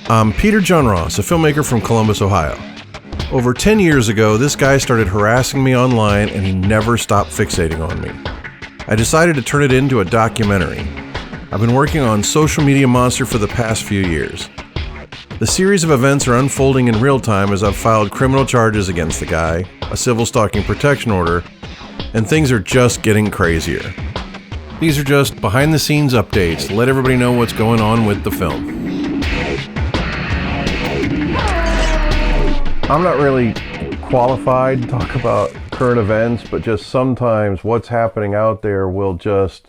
I'm Peter John Ross, a filmmaker from Columbus, Ohio. Over 10 years ago, this guy started harassing me online and he never stopped fixating on me. I decided to turn it into a documentary. I've been working on Social Media Monster for the past few years. The series of events are unfolding in real time as I've filed criminal charges against the guy, a civil stalking protection order, and things are just getting crazier. These are just behind-the-scenes updates to let everybody know what's going on with the film. I'm not really qualified to talk about current events, but just sometimes what's happening out there will just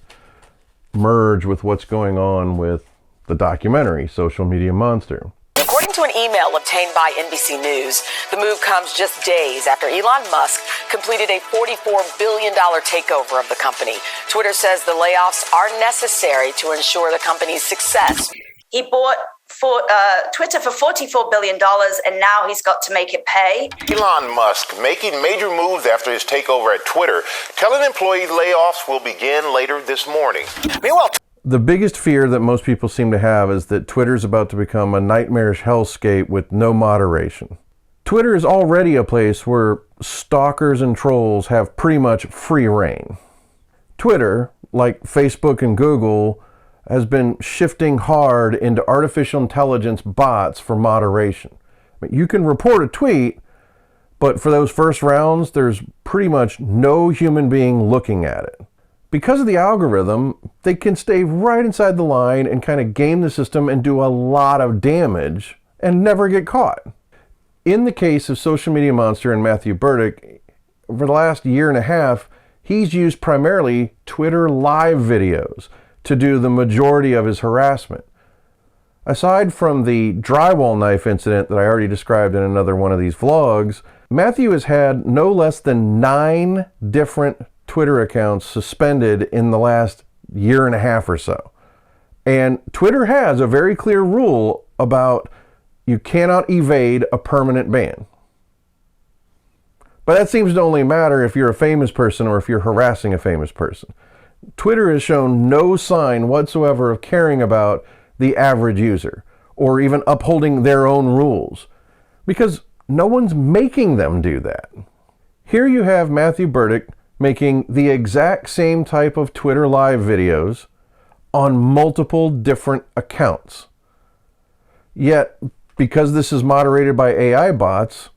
merge with what's going on with the documentary, Social Media Monster. According to an email obtained by NBC News, the move comes just days after Elon Musk completed a $44 billion takeover of the company. Twitter says the layoffs are necessary to ensure the company's success. He bought Twitter for $44 billion, and now he's got to make it pay. Elon Musk making major moves after his takeover at Twitter, telling employees layoffs will begin later this morning. Meanwhile, the biggest fear that most people seem to have is that Twitter's about to become a nightmarish hellscape with no moderation. Twitter is already a place where stalkers and trolls have pretty much free reign. Twitter, like Facebook and Google, has been shifting hard into artificial intelligence bots for moderation. I mean, you can report a tweet, but for those first rounds, there's pretty much no human being looking at it. Because of the algorithm, they can stay right inside the line and kind of game the system and do a lot of damage and never get caught. In the case of Social Media Monster and Matthew Burdick, over the last year and a half, he's used primarily Twitter live videos to do the majority of his harassment. Aside from the drywall knife incident that I already described in another one of these vlogs, Matthew has had no less than 9 different Twitter accounts suspended in the last year and a half or so. And Twitter has a very clear rule about you cannot evade a permanent ban. But that seems to only matter if you're a famous person or if you're harassing a famous person. Twitter has shown no sign whatsoever of caring about the average user or even upholding their own rules because no one's making them do that. Here you have Matthew Burdick making the exact same type of Twitter live videos on multiple different accounts. Yet, because this is moderated by AI bots,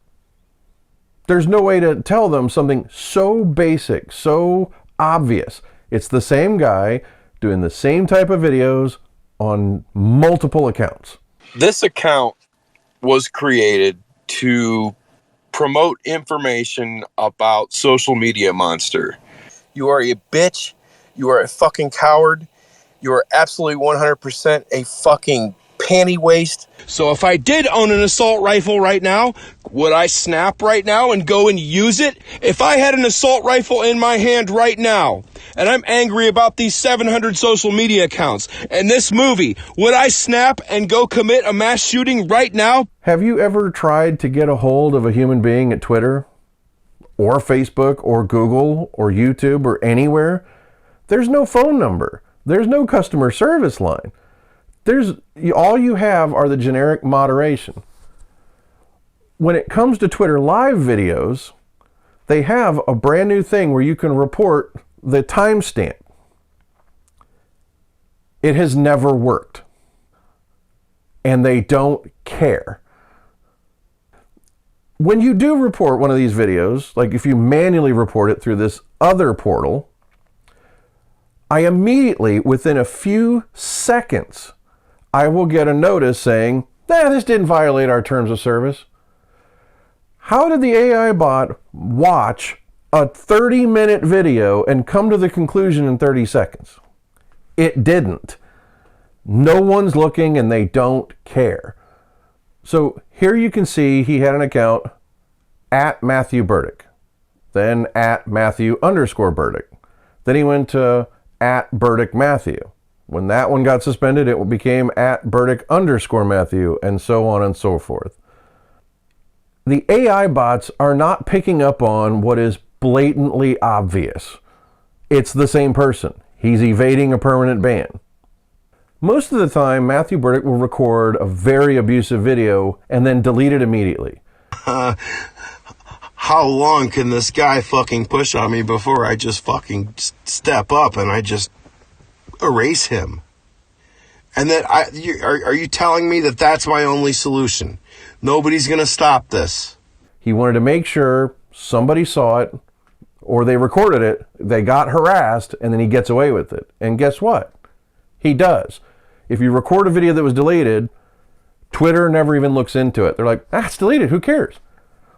there's no way to tell them something so basic, so obvious. It's the same guy doing the same type of videos on multiple accounts. This account was created to promote information about Social Media Monster. You are a bitch. You are a fucking coward. You are absolutely 100% a fucking panty waste. So if I did own an assault rifle right now, would I snap right now and go and use it? If I had an assault rifle in my hand right now, and I'm angry about these 700 social media accounts and this movie, would I snap and go commit a mass shooting right now? Have you ever tried to get a hold of a human being at Twitter or Facebook or Google or YouTube or anywhere? There's no phone number. There's no customer service line. All you have are the generic moderation. When it comes to Twitter live videos, they have a brand new thing where you can report the timestamp. It has never worked. And they don't care. When you do report one of these videos, like if you manually report it through this other portal, I immediately, within a few seconds, I will get a notice saying, this didn't violate our terms of service. How did the AI bot watch a 30-minute video and come to the conclusion in 30 seconds? It didn't. No one's looking and they don't care. So here you can see he had an account at Matthew Burdick, then at Matthew_Burdick. Then he went to at Burdick Matthew. When that one got suspended, it became at Burdick_Matthew, and so on and so forth. The AI bots are not picking up on what is blatantly obvious. It's the same person. He's evading a permanent ban. Most of the time, Matthew Burdick will record a very abusive video and then delete it immediately. How long can this guy fucking push on me before I just fucking step up and I just erase him? And that are you telling me that that's my only solution? Nobody's going to stop this. He wanted to make sure somebody saw it or they recorded it, they got harassed, and then he gets away with it. And guess what? He does. If you record a video that was deleted, Twitter never even looks into it. They're like, it's deleted, who cares?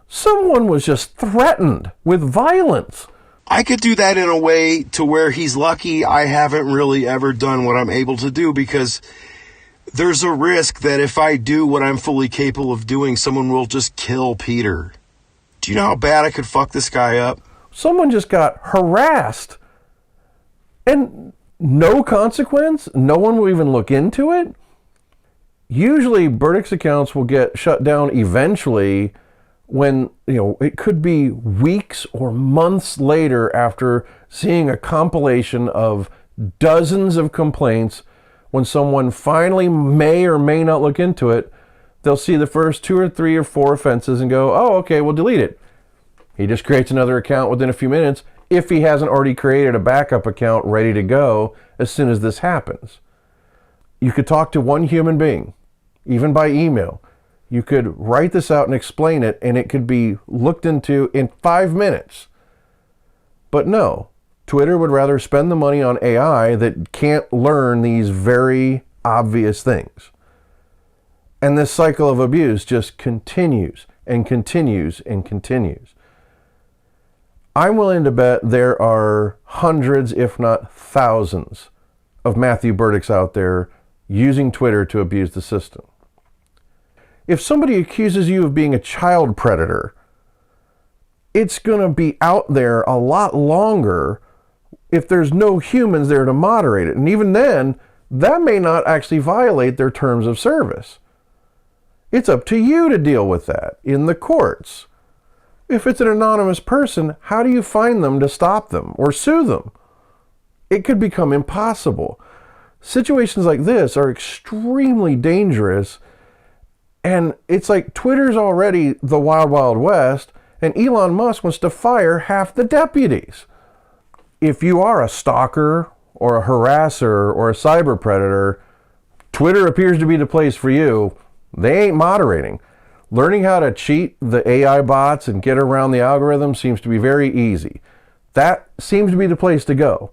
Someone was just threatened with violence. I could do that in a way to where he's lucky I haven't really ever done what I'm able to do, because there's a risk that if I do what I'm fully capable of doing, someone will just kill Peter. Do you know how bad I could fuck this guy up? Someone just got harassed and no consequence. No one will even look into it. Usually Burdick's accounts will get shut down eventually when, it could be weeks or months later after seeing a compilation of dozens of complaints. When someone finally may or may not look into it, they'll see the first 2 or 3 or 4 offenses and go, oh, okay, we'll delete it. He just creates another account within a few minutes if he hasn't already created a backup account ready to go as soon as this happens. You could talk to one human being, even by email. You could write this out and explain it, and it could be looked into in 5 minutes. But no, Twitter would rather spend the money on AI that can't learn these very obvious things. And this cycle of abuse just continues and continues and continues. I'm willing to bet there are hundreds, if not thousands, of Matthew Burdicks out there using Twitter to abuse the system. If somebody accuses you of being a child predator, it's going to be out there a lot longer if there's no humans there to moderate it. And even then, that may not actually violate their terms of service. It's up to you to deal with that in the courts. If it's an anonymous person, how do you find them to stop them or sue them? It could become impossible. Situations like this are extremely dangerous. And it's like Twitter's already the wild, wild west, and Elon Musk wants to fire half the deputies. If you are a stalker or a harasser or a cyber predator, Twitter appears to be the place for you. They ain't moderating. Learning how to cheat the AI bots and get around the algorithm seems to be very easy. That seems to be the place to go.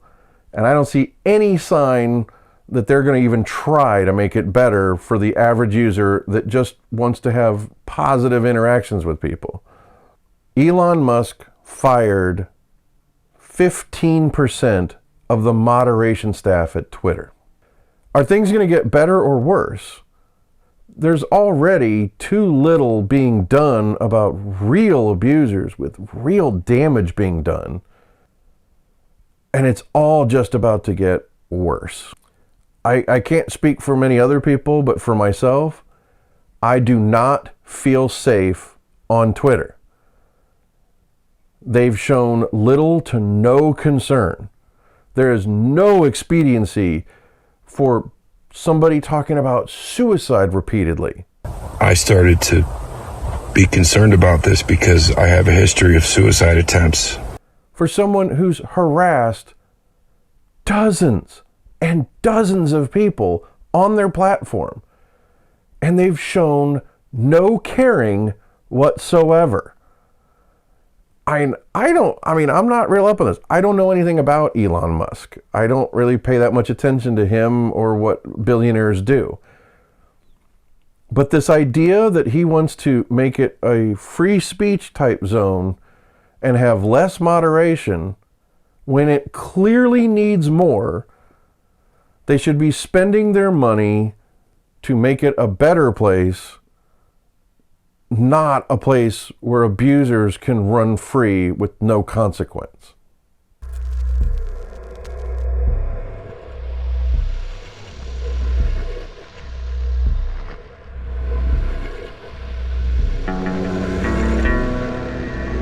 And I don't see any sign that they're going to even try to make it better for the average user that just wants to have positive interactions with people. Elon Musk fired 15% of the moderation staff at Twitter. Are things going to get better or worse? There's already too little being done about real abusers with real damage being done. And it's all just about to get worse. I can't speak for many other people, but for myself, I do not feel safe on Twitter. They've shown little to no concern. There is no expediency for somebody talking about suicide repeatedly. I started to be concerned about this because I have a history of suicide attempts. For someone who's harassed dozens and dozens of people on their platform, and they've shown no caring whatsoever. I'm not real up on this. I don't know anything about Elon Musk. I don't really pay that much attention to him or what billionaires do. But this idea that he wants to make it a free speech type zone and have less moderation when it clearly needs more, they should be spending their money to make it a better place, not a place where abusers can run free with no consequence.